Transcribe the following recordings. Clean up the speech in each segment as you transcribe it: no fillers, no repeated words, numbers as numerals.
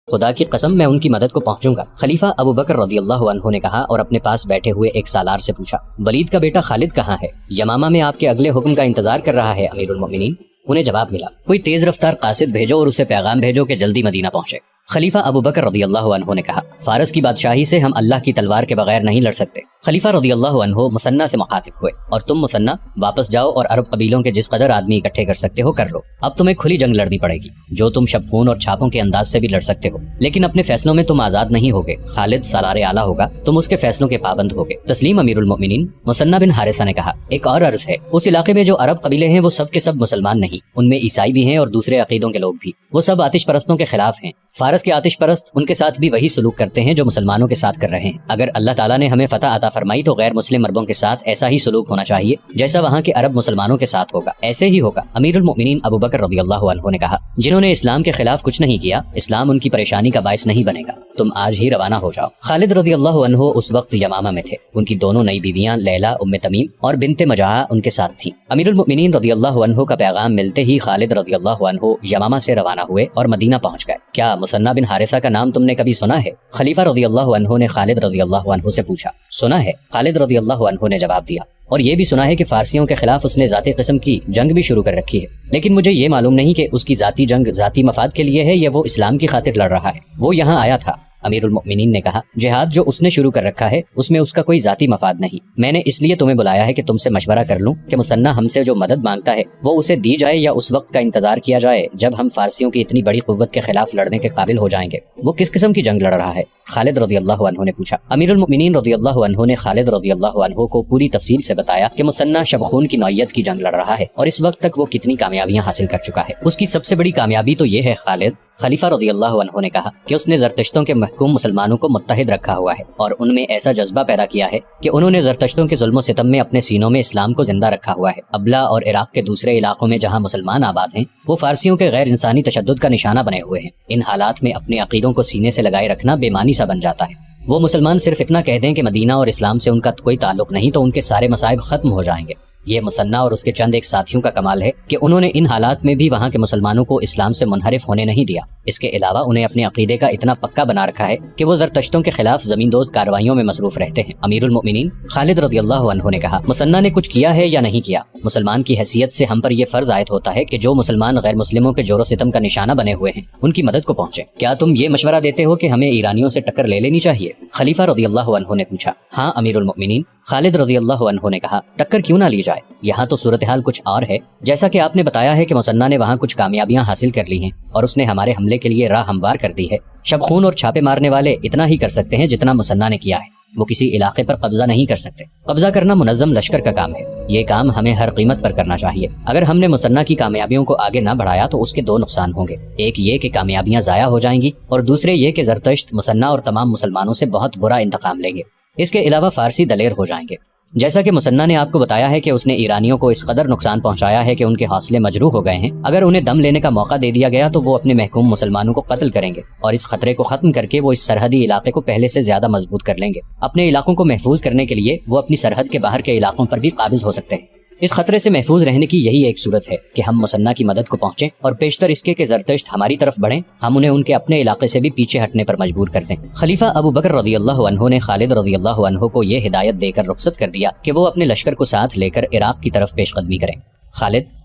خدا کی قسم میں ان کی مدد کو پہنچوں گا۔ خلیفہ ابو بکر رضی اللہ عنہ نے کہا اور اپنے پاس بیٹھے ہوئے ایک سالار سے پوچھا، ولید کا بیٹا خالد کہاں ہے؟ یمامہ میں آپ کے اگلے حکم کا انتظار کر رہا ہے امیر المؤمنین۔ انہیں جواب ملا، کوئی تیز رفتار قاصد بھیجو اور اسے پیغام بھیجو کہ جلدی مدینہ پہنچے۔ خلیفہ ابو بکر رضی اللہ عنہ نے کہا، فارس کی بادشاہی سے ہم اللہ کی تلوار کے بغیر نہیں لڑ سکتے۔ خلیفہ رضی اللہ عنہ مثنہ سے مخاطب ہوئے، اور تم مثنہ واپس جاؤ اور عرب قبیلوں کے جس قدر آدمی اکٹھے کر سکتے ہو کر لو۔ اب تمہیں کھلی جنگ لڑنی پڑے گی، جو تم شبخون اور چھاپوں کے انداز سے بھی لڑ سکتے ہو، لیکن اپنے فیصلوں میں تم آزاد نہیں ہوگے۔ خالد سالار اعلیٰ ہوگا، تم اس کے فیصلوں کے پابند ہوگے۔ تسلیم امیر المؤمنین۔ مثنہ بن حارثہ نے کہا، ایک اور عرض ہے، اس علاقے میں جو عرب قبیلے ہیں وہ سب کے سب مسلمان نہیں، ان میں عیسائی بھی ہیں اور دوسرے عقیدوں کے لوگ بھی، وہ سب آتش پرستوں کے خلاف ہیں۔ فارس کے آتش پرست ان کے ساتھ بھی وہی سلوک کرتے ہیں جو مسلمانوں کے ساتھ کر رہے ہیں۔ اگر اللہ تعالیٰ نے ہمیں فتح عطا فرمائی تو غیر مسلم عربوں کے ساتھ ایسا ہی سلوک ہونا چاہیے جیسا وہاں کے عرب مسلمانوں کے ساتھ ہوگا، ایسے ہی ہوگا۔ امیر المؤمنین ابو بکر رضی اللہ عنہ نے کہا، جنہوں نے اسلام کے خلاف کچھ نہیں کیا، اسلام ان کی پریشانی کا باعث نہیں بنے گا، تم آج ہی روانہ ہو جاؤ۔ خالد رضی اللہ عنہ اس وقت یمامہ میں تھے، ان کی دونوں نئی بیویاں لیلہ ام تمیم اور بنت مجاعہ ان کے ساتھ تھیں۔ امیر المؤمنین رضی اللہ عنہ کا پیغام ملتے ہی خالد رضی اللہ عنہ یمامہ سے روانہ ہوئے اور مدینہ پہنچ گئے۔ کیا مثنہ بن حارثہ کا نام تم نے کبھی سنا ہے؟ خلیفہ رضی اللہ عنہ نے خالد رضی اللہ عنہ سے پوچھا۔ سنا ہے، خالد رضی اللہ عنہ نے جواب دیا، اور یہ بھی سنا ہے کہ فارسیوں کے خلاف اس نے ذاتی قسم کی جنگ بھی شروع کر رکھی ہے، لیکن مجھے یہ معلوم نہیں کہ اس کی ذاتی جنگ ذاتی مفاد کے لیے ہے یا وہ اسلام کی خاطر لڑ رہا ہے۔ وہ یہاں آیا تھا۔ امیر المؤمنین نے کہا، جہاد جو اس نے شروع کر رکھا ہے اس میں اس کا کوئی ذاتی مفاد نہیں، میں نے اس لیے تمہیں بلایا ہے کہ تم سے مشورہ کر لوں کہ مثنہ ہم سے جو مدد مانگتا ہے وہ اسے دی جائے یا اس وقت کا انتظار کیا جائے جب ہم فارسیوں کی اتنی بڑی قوت کے خلاف لڑنے کے قابل ہو جائیں گے۔ وہ کس قسم کی جنگ لڑ رہا ہے؟ خالد رضی اللہ عنہ نے پوچھا۔ امیر المؤمنین رضی اللہ عنہ نے خالد رضی اللہ عنہ کو پوری تفصیل سے بتایا کہ مثنہ شبخون کی نوعیت کی جنگ لڑ رہا ہے اور اس وقت تک وہ کتنی کامیابیاں حاصل کر چکا ہے۔ اس کی سب سے بڑی کامیابی تو یہ ہے خالد، خلیفہ رضی اللہ عنہ نے کہا، کہ اس نے زرتشتوں کے محکوم مسلمانوں کو متحد رکھا ہوا ہے اور ان میں ایسا جذبہ پیدا کیا ہے کہ انہوں نے زرتشتوں کے ظلم و ستم میں اپنے سینوں میں اسلام کو زندہ رکھا ہوا ہے۔ ابلا اور عراق کے دوسرے علاقوں میں جہاں مسلمان آباد ہیں وہ فارسیوں کے غیر انسانی تشدد کا نشانہ بنے ہوئے ہیں۔ ان حالات میں اپنے عقیدوں کو سینے سے لگائے رکھنا بے معنی سا بن جاتا ہے۔ وہ مسلمان صرف اتنا کہہ دیں کہ مدینہ اور اسلام سے ان کا کوئی تعلق نہیں تو ان کے سارے مصائب ختم ہو جائیں گے۔ یہ مثنہ اور اس کے چند ایک ساتھیوں کا کمال ہے کہ انہوں نے ان حالات میں بھی وہاں کے مسلمانوں کو اسلام سے منحرف ہونے نہیں دیا۔ اس کے علاوہ انہیں اپنے عقیدے کا اتنا پکا بنا رکھا ہے کہ وہ زرتشتوں کے خلاف زمین دوز کارروائیوں میں مصروف رہتے ہیں۔ امیر المؤمنین خالد رضی اللہ عنہ نے کہا، مثنہ نے کچھ کیا ہے یا نہیں کیا؟ مسلمان کی حیثیت سے ہم پر یہ فرض عائد ہوتا ہے کہ جو مسلمان غیر مسلموں کے جور و ستم کا نشانہ بنے ہوئے ہیں ان کی مدد کو پہنچے۔ کیا تم یہ مشورہ دیتے ہو کہ ہمیں ایرانیوں سے ٹکر لے لینی چاہیے؟ خلیفہ رضی اللہ عنہ نے پوچھا۔ ہاں امیر المؤمنین، خالد رضی اللہ عنہ نے کہا، ٹکر کیوں نہ لی جائے؟ یہاں تو صورتحال کچھ اور ہے۔ جیسا کہ آپ نے بتایا ہے کہ مثنہ نے وہاں کچھ کامیابیاں حاصل کر لی ہیں اور اس نے ہمارے حملے کے لیے راہ ہموار کر دی ہے۔ شبخون اور چھاپے مارنے والے اتنا ہی کر سکتے ہیں جتنا مثنہ نے کیا ہے، وہ کسی علاقے پر قبضہ نہیں کر سکتے۔ قبضہ کرنا منظم لشکر کا کام ہے، یہ کام ہمیں ہر قیمت پر کرنا چاہیے۔ اگر ہم نے مثنہ کی کامیابیوں کو آگے نہ بڑھایا تو اس کے دو نقصان ہوں گے، ایک یہ کہ کامیابیاں ضائع ہو جائیں گی اور دوسرے یہ کہ زرتشت مثنہ اور تمام مسلمانوں سے بہت برا انتقام لیں گے۔ اس کے علاوہ فارسی دلیر ہو جائیں گے۔ جیسا کہ مثنہ نے آپ کو بتایا ہے کہ اس نے ایرانیوں کو اس قدر نقصان پہنچایا ہے کہ ان کے حوصلے مجروح ہو گئے ہیں، اگر انہیں دم لینے کا موقع دے دیا گیا تو وہ اپنے محکوم مسلمانوں کو قتل کریں گے اور اس خطرے کو ختم کر کے وہ اس سرحدی علاقے کو پہلے سے زیادہ مضبوط کر لیں گے۔ اپنے علاقوں کو محفوظ کرنے کے لیے وہ اپنی سرحد کے باہر کے علاقوں پر بھی قابض ہو سکتے ہیں۔ اس خطرے سے محفوظ رہنے کی یہی ایک صورت ہے کہ ہم مثنہ کی مدد کو پہنچیں اور پیشتر اس کے کہ زرتشت ہماری طرف بڑھیں، ہم انہیں ان کے اپنے علاقے سے بھی پیچھے ہٹنے پر مجبور کر دیں۔ خلیفہ ابو بکر رضی اللہ عنہ نے خالد رضی اللہ عنہ کو یہ ہدایت دے کر رخصت کر دیا کہ وہ اپنے لشکر کو ساتھ لے کر عراق کی طرف پیش قدمی کریں۔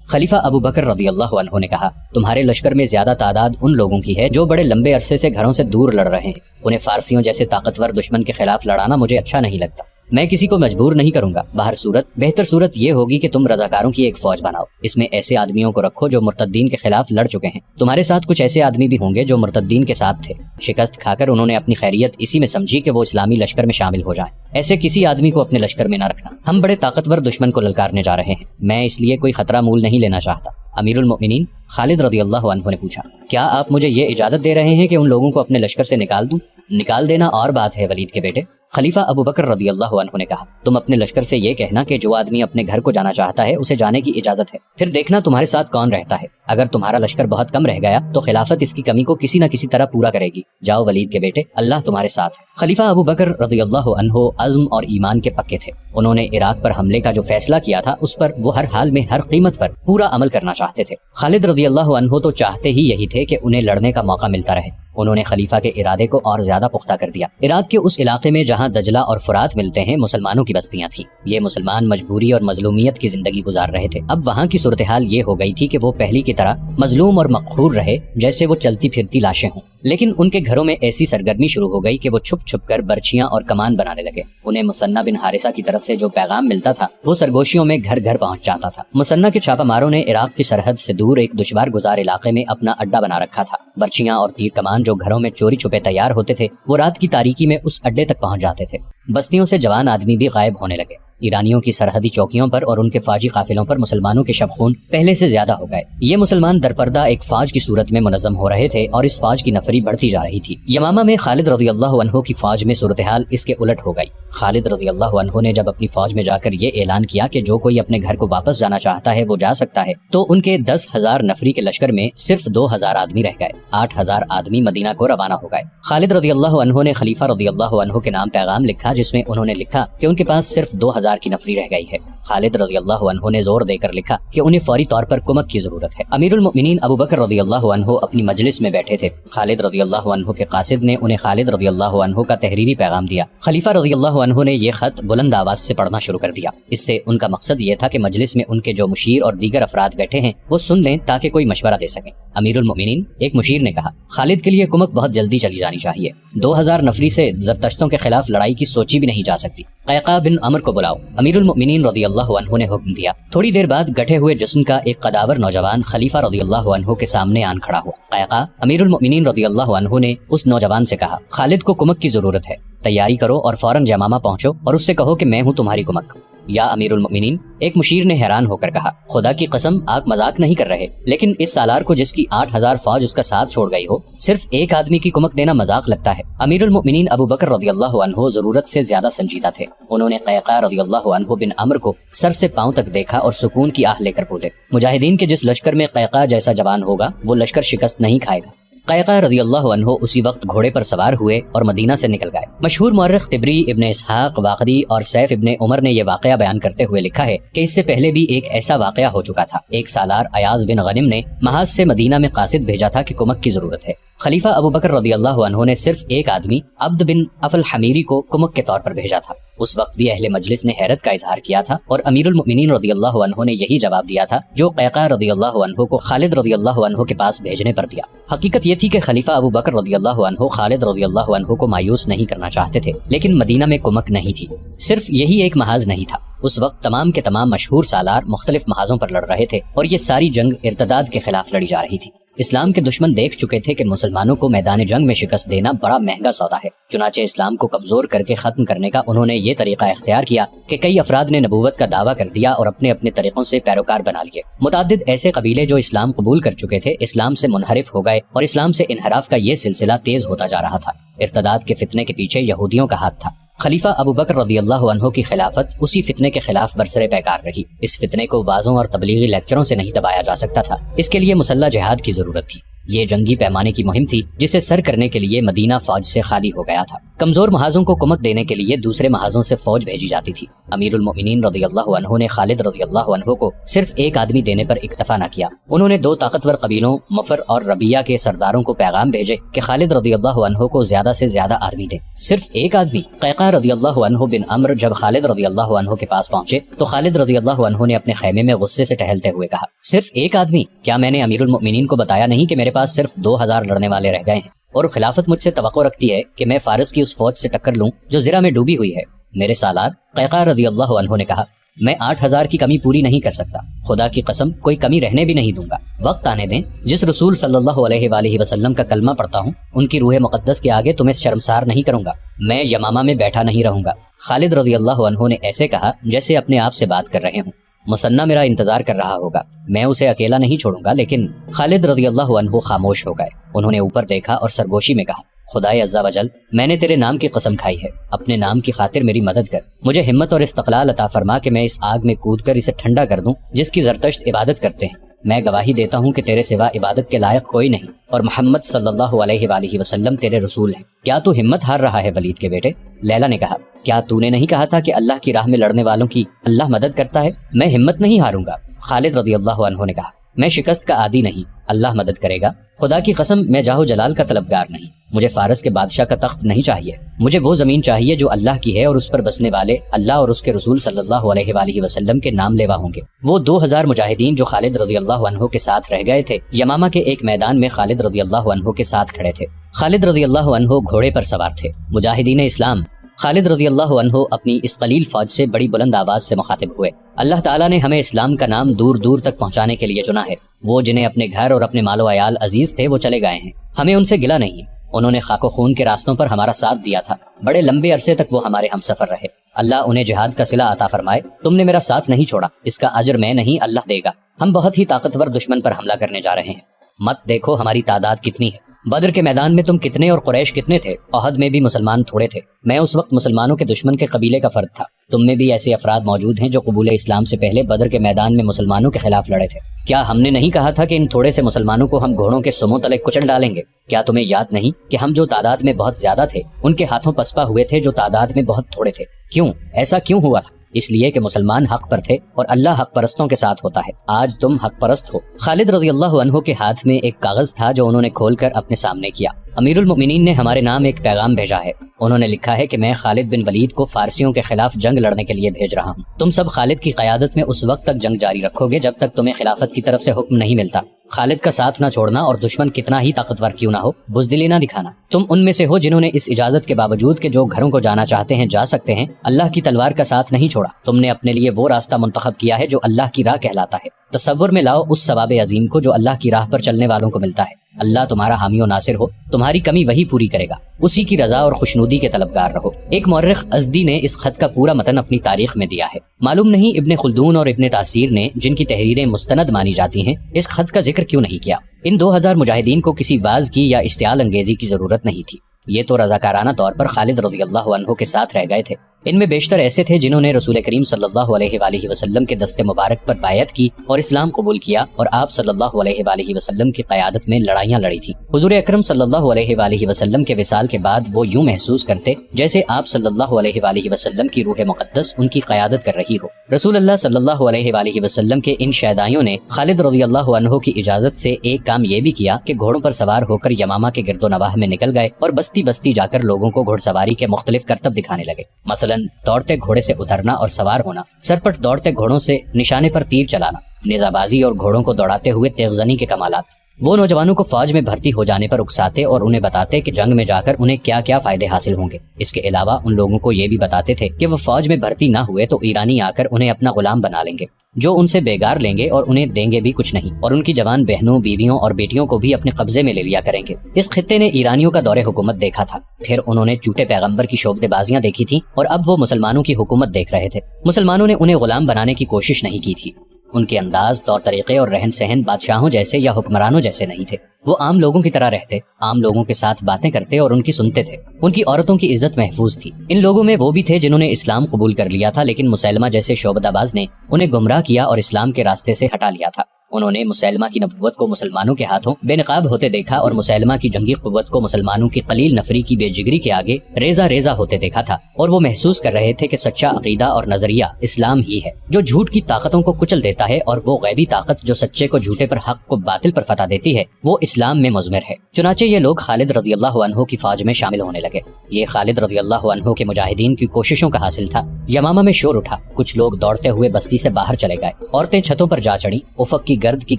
خلیفہ ابو بکر رضی اللہ عنہ نے کہا، تمہارے لشکر میں زیادہ تعداد ان لوگوں کی ہے جو بڑے لمبے عرصے سے گھروں سے دور لڑ رہے ہیں، انہیں فارسیوں جیسے طاقتور دشمن کے خلاف لڑانا مجھے اچھا نہیں لگتا۔ میں کسی کو مجبور نہیں کروں گا۔ بہتر صورت یہ ہوگی کہ تم رضاکاروں کی ایک فوج بناؤ، اس میں ایسے آدمیوں کو رکھو جو مرتدین کے خلاف لڑ چکے ہیں۔ تمہارے ساتھ کچھ ایسے آدمی بھی ہوں گے جو مرتدین کے ساتھ تھے، شکست کھا کر انہوں نے اپنی خیریت اسی میں سمجھی کہ وہ اسلامی لشکر میں شامل ہو جائیں۔ ایسے کسی آدمی کو اپنے لشکر میں نہ رکھنا، ہم بڑے طاقتور دشمن کو للکارنے جا رہے ہیں، میں اس لیے کوئی خطرہ مول نہیں لینا چاہتا۔ امیر المؤمنین خالد رضی اللہ عنہ نے پوچھا، کیا آپ مجھے یہ اجازت دے رہے ہیں کہ ان لوگوں کو اپنے لشکر سے نکال دوں؟ نکال دینا اور بات ہے ولید کے بیٹے۔ خلیفہ ابو بکر رضی اللہ عنہ نے کہا، تم اپنے لشکر سے یہ کہنا کہ جو آدمی اپنے گھر کو جانا چاہتا ہے اسے جانے کی اجازت ہے، پھر دیکھنا تمہارے ساتھ کون رہتا ہے۔ اگر تمہارا لشکر بہت کم رہ گیا تو خلافت اس کی کمی کو کسی نہ کسی طرح پورا کرے گی۔ جاؤ ولید کے بیٹے، اللہ تمہارے ساتھ ہے۔ خلیفہ ابو بکر رضی اللہ عنہ عزم اور ایمان کے پکے تھے، انہوں نے عراق پر حملے کا جو فیصلہ کیا تھا اس پر وہ ہر حال میں ہر قیمت پر پورا عمل کرنا چاہتے تھے۔ خالد رضی اللہ عنہ تو چاہتے ہی یہی تھے کہ انہیں لڑنے کا موقع ملتا رہے۔ انہوں نے خلیفہ کے ارادے کو اور زیادہ پختہ کر دیا۔ عراق کے اس علاقے میں جہاں دجلہ اور فرات ملتے ہیں مسلمانوں کی بستیاں تھیں۔ یہ مسلمان مجبوری اور مظلومیت کی زندگی گزار رہے تھے۔ اب وہاں کی صورتحال یہ ہو گئی تھی کہ وہ پہلی کی طرح مظلوم اور مقہور رہے جیسے وہ چلتی پھرتی لاشیں ہوں، لیکن ان کے گھروں میں ایسی سرگرمی شروع ہو گئی کہ وہ چھپ چھپ کر برچیاں اور کمان بنانے لگے۔ انہیں مثنہ بن حارثہ کی طرف سے جو پیغام ملتا تھا وہ سرگوشیوں میں گھر گھر پہنچ جاتا تھا۔ مثنہ کے چھاپہ ماروں نے عراق کی سرحد سے دور ایک دشوار گزار علاقے میں اپنا اڈا بنا رکھا تھا۔ برچیاں اور تیر کمان جو گھروں میں چوری چھپے تیار ہوتے تھے وہ رات کی تاریکی میں اس اڈے تک پہنچ جاتے تھے۔ بستیوں سے جوان آدمی بھی غائب ہونے لگے۔ ایرانیوں کی سرحدی چوکیوں پر اور ان کے فوجی قافلوں پر مسلمانوں کے شب خون پہلے سے زیادہ ہو گئے۔ یہ مسلمان درپردہ ایک فوج کی صورت میں منظم ہو رہے تھے اور اس فوج کی نفری بڑھتی جا رہی تھی۔ یمامہ میں خالد رضی اللہ عنہ کی فوج میں صورتحال اس کے الٹ ہو گئی۔ خالد رضی اللہ عنہ نے جب اپنی فوج میں جا کر یہ اعلان کیا کہ جو کوئی اپنے گھر کو واپس جانا چاہتا ہے وہ جا سکتا ہے، تو ان کے 10,000 نفری کے لشکر میں صرف 2,000 آدمی رہ گئے۔ 8,000 آدمی مدینہ کو روانہ ہو گئے۔ خالد رضی اللہ عنہ نے خلیفہ رضی اللہ عنہ کے نام پیغام لکھا جس میں انہوں نے لکھا کہ ان کے پاس صرف 2,000 کی نفری رہ گئی ہے۔ خالد رضی اللہ عنہ نے زور دے کر لکھا کہ انہیں فوری طور پر کمک کی ضرورت ہے۔ امیر المؤمنین ابو بکر رضی اللہ عنہ اپنی مجلس میں بیٹھے تھے۔ خالد رضی اللہ عنہ کے قاصد نے انہیں خالد رضی اللہ عنہ کا تحریری پیغام دیا۔ خلیفہ رضی اللہ عنہ نے یہ خط بلند آواز سے پڑھنا شروع کر دیا۔ اس سے ان کا مقصد یہ تھا کہ مجلس میں ان کے جو مشیر اور دیگر افراد بیٹھے ہیں وہ سن لیں تاکہ کوئی مشورہ دے سکیں۔ امیر المؤمنین ایک مشیر نے کہا، خالد کے لیے کمک بہت جلدی چلی جانی چاہیے۔ 2,000 نفری سے زرتشتوں کے خلاف لڑائی کی سوچی بھی نہیں جا سکتی۔ قیقاع بن عمر کو بلاؤ۔ امیر المؤمنین رضی اللہ عنہ نے حکم دیا۔ تھوڑی دیر بعد گٹھے ہوئے جسم کا ایک قداور نوجوان خلیفہ رضی اللہ عنہ کے سامنے آن کھڑا ہوا۔ قیقاع امیر المؤمنین رضی اللہ عنہ نے اس نوجوان سے کہا، خالد کو کمک کی ضرورت ہے، تیاری کرو اور فوراً یمامہ پہنچو اور اس سے کہو کہ میں ہوں تمہاری کمک۔ یا امیر المؤمنین، ایک مشیر نے حیران ہو کر کہا، خدا کی قسم آپ مذاق نہیں کر رہے، لیکن اس سالار کو جس کی 8,000 فوج اس کا ساتھ چھوڑ گئی ہو صرف ایک آدمی کی کمک دینا مذاق لگتا ہے۔ امیر المؤمنین ابو بکر رضی اللہ عنہ ضرورت سے زیادہ سنجیدہ تھے۔ انہوں نے قیقاع رضی اللہ عنہ بن عمر کو سر سے پاؤں تک دیکھا اور سکون کی آہ لے کر بولے، مجاہدین کے جس لشکر میں قیقاع جیسا جوان ہوگا وہ لشکر شکست نہیں کھائے گا۔ قیقاع رضی اللہ عنہ اسی وقت گھوڑے پر سوار ہوئے اور مدینہ سے نکل گئے۔ مشہور مورخ طبری، ابن اسحاق، واقدی اور سیف ابن عمر نے یہ واقعہ بیان کرتے ہوئے لکھا ہے کہ اس سے پہلے بھی ایک ایسا واقعہ ہو چکا تھا۔ ایک سالار ایاز بن غنم نے محاذ سے مدینہ میں قاصد بھیجا تھا کہ کمک کی ضرورت ہے۔ خلیفہ ابو بکر رضی اللہ عنہ نے صرف ایک آدمی عبد بن افل حمیری کو کمک کے طور پر بھیجا تھا۔ اس وقت بھی اہل مجلس نے حیرت کا اظہار کیا تھا اور امیر المؤمنین رضی اللہ عنہ نے یہی جواب دیا تھا جو قیقاع رضی اللہ عنہ کو خالد رضی اللہ عنہ کے پاس بھیجنے پر دیا۔ حقیقت یہ تھی کہ خلیفہ ابو بکر رضی اللہ عنہ خالد رضی اللہ عنہ کو مایوس نہیں کرنا چاہتے تھے، لیکن مدینہ میں کمک نہیں تھی۔ صرف یہی ایک محاذ نہیں تھا۔ اس وقت تمام کے تمام مشہور سالار مختلف محاذوں پر لڑ رہے تھے اور یہ ساری جنگ ارتداد کے خلاف لڑی جا رہی تھی۔ اسلام کے دشمن دیکھ چکے تھے کہ مسلمانوں کو میدان جنگ میں شکست دینا بڑا مہنگا سودا ہے، چنانچہ اسلام کو کمزور کر کے ختم کرنے کا انہوں نے یہ طریقہ اختیار کیا کہ کئی افراد نے نبوت کا دعویٰ کر دیا اور اپنے اپنے طریقوں سے پیروکار بنا لیے۔ متعدد ایسے قبیلے جو اسلام قبول کر چکے تھے اسلام سے منحرف ہو گئے اور اسلام سے انحراف کا یہ سلسلہ تیز ہوتا جا رہا تھا۔ ارتداد کے فتنے کے پیچھے یہودیوں کا ہاتھ تھا۔ خلیفہ ابو بکر رضی اللہ عنہ کی خلافت اسی فتنے کے خلاف برسر پیکار رہی۔ اس فتنے کو وعظوں اور تبلیغی لیکچروں سے نہیں دبایا جا سکتا تھا، اس کے لیے مسلح جہاد کی ضرورت تھی۔ یہ جنگی پیمانے کی مہم تھی جسے سر کرنے کے لیے مدینہ فوج سے خالی ہو گیا تھا۔ کمزور محاذوں کو کمک دینے کے لیے دوسرے محاذوں سے فوج بھیجی جاتی تھی۔ امیر المؤمنین رضی اللہ عنہ نے خالد رضی اللہ عنہ کو صرف ایک آدمی دینے پر اکتفا نہ کیا۔ انہوں نے دو طاقتور قبیلوں مفر اور ربیہ کے سرداروں کو پیغام بھیجے کہ خالد رضی اللہ عنہ کو زیادہ سے زیادہ آدمی دیں۔ صرف ایک آدمی؟ قیقاع رضی اللہ عنہ بن عمر جب خالد رضی اللہ عنہ کے پاس پہنچے تو خالد رضی اللہ عنہ نے اپنے خیمے میں غصے سے ٹہلتے ہوئے کہا، صرف ایک آدمی؟ کیا میں نے امیر المؤمنین کو بتایا نہیں کہ میرے پاس صرف 2,000 لڑنے والے رہ گئے ہیں اور خلافت مجھ سے توقع رکھتی ہے کہ میں فارس کی اس فوج سے ٹکر لوں جو زرہ میں ڈوبی ہوئی ہے؟ میرے سالار، قیقاع رضی اللہ عنہ نے کہا، میں 8,000 کی کمی پوری نہیں کر سکتا، خدا کی قسم کوئی کمی رہنے بھی نہیں دوں گا۔ وقت آنے دیں، جس رسول صلی اللہ علیہ وآلہ وسلم کا کلمہ پڑھتا ہوں ان کی روح مقدس کے آگے تمہیں شرمسار نہیں کروں گا، میں یمامہ میں بیٹھا نہیں رہوں گا۔ خالد رضی اللہ عنہ نے ایسے کہا جیسے اپنے آپ سے بات کر رہے ہوں۔ مثنہ میرا انتظار کر رہا ہوگا، میں اسے اکیلا نہیں چھوڑوں گا۔ لیکن خالد رضی اللہ عنہ خاموش ہو گئے۔ انہوں نے اوپر دیکھا اور سرگوشی میں کہا، خدائے عز و جل، میں نے تیرے نام کی قسم کھائی ہے، اپنے نام کی خاطر میری مدد کر، مجھے ہمت اور استقلال عطا فرما کہ میں اس آگ میں کود کر اسے ٹھنڈا کر دوں جس کی زرتشت عبادت کرتے ہیں۔ میں گواہی دیتا ہوں کہ تیرے سوا عبادت کے لائق کوئی نہیں اور محمد صلی اللہ علیہ وآلہ وسلم تیرے رسول ہیں۔ کیا تو ہمت ہار رہا ہے ولید کے بیٹے؟ لیلا نے کہا، کیا تو نے نہیں کہا تھا کہ اللہ کی راہ میں لڑنے والوں کی اللہ مدد کرتا ہے؟ میں ہمت نہیں ہاروں گا۔ خالد رضی اللہ عنہ نے کہا، میں شکست کا عادی نہیں، اللہ مدد کرے گا۔ خدا کی قسم میں جاہ و جلال کا طلبگار نہیں، مجھے فارس کے بادشاہ کا تخت نہیں چاہیے، مجھے وہ زمین چاہیے جو اللہ کی ہے اور اس پر بسنے والے اللہ اور اس کے رسول صلی اللہ علیہ وآلہ وسلم کے نام لیوا ہوں گے۔ وہ 2000 مجاہدین جو خالد رضی اللہ عنہ کے ساتھ رہ گئے تھے، یمامہ کے ایک میدان میں خالد رضی اللہ عنہ کے ساتھ کھڑے تھے۔ خالد رضی اللہ عنہ گھوڑے پر سوار تھے۔ مجاہدین اسلام، خالد رضی اللہ عنہ اپنی اس قلیل فوج سے بڑی بلند آواز سے مخاطب ہوئے، اللہ تعالیٰ نے ہمیں اسلام کا نام دور دور تک پہنچانے کے لیے چنا ہے۔ وہ جنہیں اپنے گھر اور اپنے مال و عیال عزیز تھے وہ چلے گئے ہیں، ہمیں ان سے گلہ نہیں، انہوں نے خاک و خون کے راستوں پر ہمارا ساتھ دیا تھا، بڑے لمبے عرصے تک وہ ہمارے ہم سفر رہے، اللہ انہیں جہاد کا صلہ عطا فرمائے۔ تم نے میرا ساتھ نہیں چھوڑا، اس کا اجر میں نہیں اللہ دے گا۔ ہم بہت ہی طاقتور دشمن پر حملہ کرنے جا رہے ہیں، مت دیکھو ہماری تعداد کتنی ہے، بدر کے میدان میں تم کتنے اور قریش کتنے تھے، احد میں بھی مسلمان تھوڑے تھے، میں اس وقت مسلمانوں کے دشمن کے قبیلے کا فرد تھا، تم میں بھی ایسے افراد موجود ہیں جو قبول اسلام سے پہلے بدر کے میدان میں مسلمانوں کے خلاف لڑے تھے۔ کیا ہم نے نہیں کہا تھا کہ ان تھوڑے سے مسلمانوں کو ہم گھوڑوں کے سموں تلے کچل ڈالیں گے؟ کیا تمہیں یاد نہیں کہ ہم جو تعداد میں بہت زیادہ تھے ان کے ہاتھوں پسپا ہوئے تھے جو تعداد میں بہت تھوڑے تھے؟ کیوں ایسا کیوں ہوا تھا؟ اس لیے کہ مسلمان حق پر تھے اور اللہ حق پرستوں کے ساتھ ہوتا ہے۔ آج تم حق پرست ہو۔ خالد رضی اللہ عنہ کے ہاتھ میں ایک کاغذ تھا جو انہوں نے کھول کر اپنے سامنے کیا۔ امیر المؤمنین نے ہمارے نام ایک پیغام بھیجا ہے، انہوں نے لکھا ہے کہ میں خالد بن ولید کو فارسیوں کے خلاف جنگ لڑنے کے لیے بھیج رہا ہوں۔ تم سب خالد کی قیادت میں اس وقت تک جنگ جاری رکھو گے جب تک تمہیں خلافت کی طرف سے حکم نہیں ملتا۔ خالد کا ساتھ نہ چھوڑنا اور دشمن کتنا ہی طاقتور کیوں نہ ہو بزدلی نہ دکھانا۔ تم ان میں سے ہو جنہوں نے اس اجازت کے باوجود کہ جو گھروں کو جانا چاہتے ہیں جا سکتے ہیں، اللہ کی تلوار کا ساتھ نہیں چھوڑا۔ تم نے اپنے لیے وہ راستہ منتخب کیا ہے جو اللہ کی راہ کہلاتا ہے۔ تصور میں لاؤ اس ثواب عظیم کو جو اللہ کی راہ پر چلنے والوں کو ملتا ہے۔ اللہ تمہارا حامی و ناصر ہو، تمہاری کمی وہی پوری کرے گا، اسی کی رضا اور خوشنودی کے طلبگار رہو۔ ایک مورخ ازدی نے اس خط کا پورا متن اپنی تاریخ میں دیا ہے۔ معلوم نہیں ابن خلدون اور ابن تاثیر نے، جن کی تحریریں مستند مانی جاتی ہیں، اس خط کا ذکر کیوں نہیں کیا۔ ان 2000 مجاہدین کو کسی واز کی یا اشتعال انگیزی کی ضرورت نہیں تھی، یہ تو رضاکارانہ طور پر خالد رضی اللہ عنہ کے ساتھ رہ گئے تھے۔ ان میں بیشتر ایسے تھے جنہوں نے رسول کریم صلی اللہ علیہ وآلہ وسلم کے دست مبارک پر بیعت کی اور اسلام قبول کیا اور آپ صلی اللہ علیہ وآلہ وسلم کی قیادت میں لڑائیاں لڑی تھیں۔ حضور اکرم صلی اللہ علیہ وآلہ وسلم کے وصال کے بعد وہ یوں محسوس کرتے جیسے آپ صلی اللہ علیہ وآلہ وسلم کی روح مقدس ان کی قیادت کر رہی ہو۔ رسول اللہ صلی اللہ علیہ وآلہ وسلم کے ان شہدائیوں نے خالد رضی اللہ عنہ کی اجازت سے ایک کام یہ بھی کیا کہ گھوڑوں پر سوار ہو کر یمامہ کے گرد و نواح میں نکل گئے اور بستی بستی جا کر لوگوں کو گھڑ سواری کے مختلف کرتب دکھانے لگے، مثلاً دوڑتے گھوڑے سے اترنا اور سوار ہونا، سرپٹ دوڑتے گھوڑوں سے نشانے پر تیر چلانا، نیزہ بازی اور گھوڑوں کو دوڑاتے ہوئے تیغ زنی کے کمالات۔ وہ نوجوانوں کو فوج میں بھرتی ہو جانے پر اکساتے اور انہیں بتاتے کہ جنگ میں جا کر انہیں کیا کیا فائدے حاصل ہوں گے۔ اس کے علاوہ ان لوگوں کو یہ بھی بتاتے تھے کہ وہ فوج میں بھرتی نہ ہوئے تو ایرانی آ کر انہیں اپنا غلام بنا لیں گے، جو ان سے بیگار لیں گے اور انہیں دیں گے بھی کچھ نہیں، اور ان کی جوان بہنوں، بیویوں اور بیٹیوں کو بھی اپنے قبضے میں لے لیا کریں گے۔ اس خطے نے ایرانیوں کا دور حکومت دیکھا تھا، پھر انہوں نے جھوٹے پیغمبر کی شعبدے بازیاں دیکھی تھیں، اور اب وہ مسلمانوں کی حکومت دیکھ رہے تھے۔ مسلمانوں نے انہیں غلام بنانے کی کوشش نہیں کی تھی، ان کے انداز، طور طریقے اور رہن سہن بادشاہوں جیسے یا حکمرانوں جیسے نہیں تھے۔ وہ عام لوگوں کی طرح رہتے، عام لوگوں کے ساتھ باتیں کرتے اور ان کی سنتے تھے۔ ان کی عورتوں کی عزت محفوظ تھی۔ ان لوگوں میں وہ بھی تھے جنہوں نے اسلام قبول کر لیا تھا، لیکن مسیلمہ جیسے شعبدہ باز نے انہیں گمراہ کیا اور اسلام کے راستے سے ہٹا لیا تھا۔ انہوں نے مسیلمہ کی نبوت کو مسلمانوں کے ہاتھوں بے نقاب ہوتے دیکھا اور مسیلمہ کی جنگی قوت کو مسلمانوں کی قلیل نفری کی بے جگری کے آگے ریزہ ریزہ ہوتے دیکھا تھا، اور وہ محسوس کر رہے تھے کہ سچا عقیدہ اور نظریہ اسلام ہی ہے جو جھوٹ کی طاقتوں کو کچل دیتا ہے، اور وہ غیبی طاقت جو سچے کو جھوٹے پر، حق کو باطل پر فتح دیتی ہے، وہ اسلام میں مضمر ہے۔ چنانچہ یہ لوگ خالد رضی اللہ عنہ کی فوج میں شامل ہونے لگے۔ یہ خالد رضی اللہ عنہ کے مجاہدین کی کوششوں کا حاصل تھا۔ یمامہ میں شور اٹھا، کچھ لوگ دوڑتے ہوئے بستی سے باہر چلے گئے، عورتیں چھتوں پر جا چڑھی، افق کی گرد کی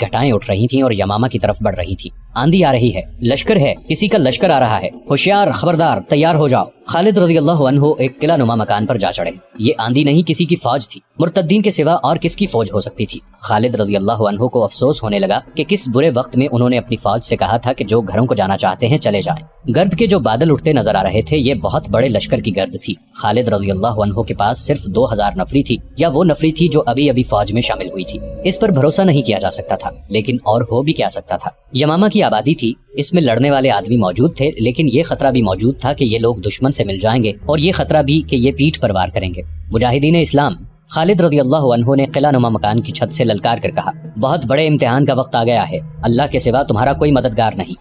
گھٹائیں اٹھ رہی تھیں اور یمامہ کی طرف بڑھ رہی تھیں۔ آندھی آ رہی ہے، لشکر ہے، کسی کا لشکر آ رہا ہے، ہوشیار، خبردار، تیار ہو جاؤ۔ خالد رضی اللہ عنہ ایک قلعہ نما مکان پر جا چڑھے۔ یہ آندھی نہیں، کسی کی فوج تھی، مرتدین کے سوا اور کس کی فوج ہو سکتی تھی؟ خالد رضی اللہ عنہ کو افسوس ہونے لگا کہ کس برے وقت میں انہوں نے اپنی فوج سے کہا تھا کہ جو گھروں کو جانا چاہتے ہیں چلے جائیں۔ گرد کے جو بادل اٹھتے نظر آ رہے تھے یہ بہت بڑے لشکر کی گرد تھی۔ خالد رضی اللہ عنہ کے پاس صرف 2000 نفری تھی، یا وہ نفری تھی جو ابھی ابھی فوج میں شامل ہوئی تھی۔ اس پر بھروسہ نہیں کیا جا سکتا تھا، لیکن اور ہو بھی کیا سکتا تھا۔ یمامہ کی آبادی تھی، اس میں لڑنے والے آدمی موجود تھے، لیکن یہ خطرہ بھی موجود تھا کہ یہ لوگ دشمن سے مل جائیں گے، اور یہ خطرہ بھی کہ یہ پیٹھ پر وار کریں گے۔ مجاہدین اسلام، خالد رضی اللہ عنہ نے قلعہ نما مکان کی چھت سے للکار کر کہا، بہت بڑے امتحان کا وقت آ گیا ہے، اللہ کے سوا تمہارا کوئی مددگار نہیں۔